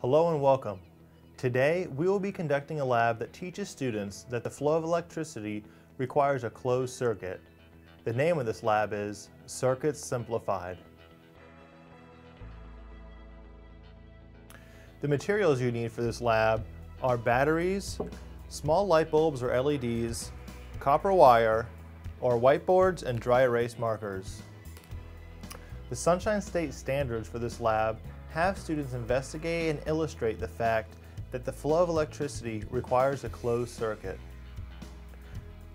Hello and welcome. Today we will be conducting a lab that teaches students that the flow of electricity requires a closed circuit. The name of this lab is Circuits Simplified. The materials you need for this lab are batteries, small light bulbs or LEDs, copper wire, or whiteboards and dry erase markers. The Sunshine State standards for this lab have students investigate and illustrate the fact that the flow of electricity requires a closed circuit.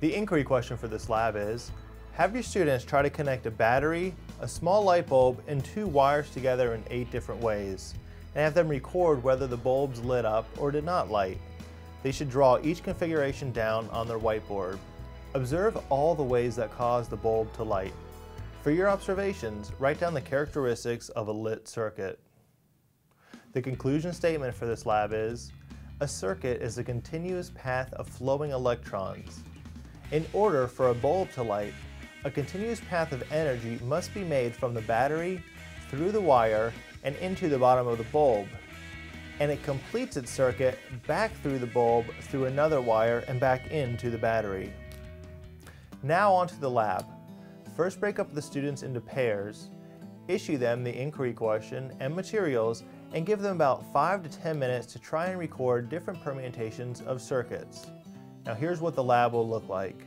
The inquiry question for this lab is, have your students try to connect a battery, a small light bulb, and two wires together in 8 different ways, and have them record whether the bulbs lit up or did not light. They should draw each configuration down on their whiteboard. Observe all the ways that cause the bulb to light. For your observations, write down the characteristics of a lit circuit. The conclusion statement for this lab is, a circuit is a continuous path of flowing electrons. In order for a bulb to light, a continuous path of energy must be made from the battery, through the wire, and into the bottom of the bulb. And it completes its circuit back through the bulb, through another wire, and back into the battery. Now on to the lab. First, break up the students into pairs, issue them the inquiry question and materials, and give them about 5 to 10 minutes to try and record different permutations of circuits. Now here's what the lab will look like.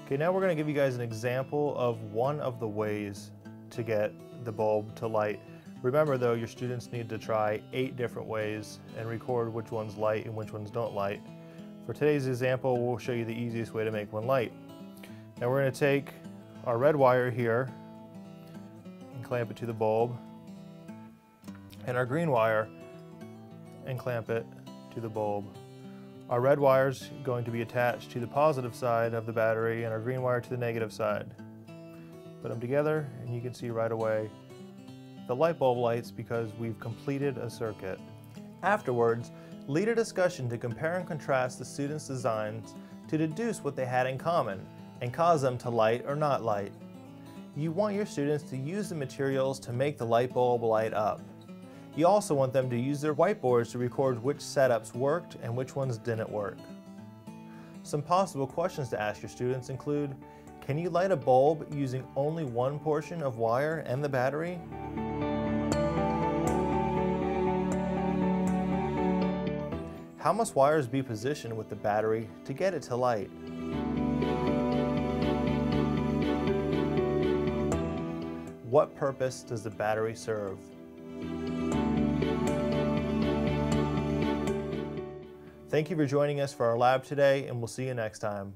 Okay, now we're going to give you guys an example of one of the ways to get the bulb to light. Remember though, your students need to try 8 different ways and record which ones light and which ones don't light. For today's example, we'll show you the easiest way to make one light. Now we're going to take our red wire here and clamp it to the bulb, and our green wire and clamp it to the bulb. Our red wire is going to be attached to the positive side of the battery and our green wire to the negative side. Put them together and you can see right away the light bulb lights because we've completed a circuit. Afterwards, lead a discussion to compare and contrast the students' designs to deduce what they had in common and cause them to light or not light. You want your students to use the materials to make the light bulb light up. You also want them to use their whiteboards to record which setups worked and which ones didn't work. Some possible questions to ask your students include, can you light a bulb using only one portion of wire and the battery? How must wires be positioned with the battery to get it to light? What purpose does the battery serve? Thank you for joining us for our lab today, and we'll see you next time.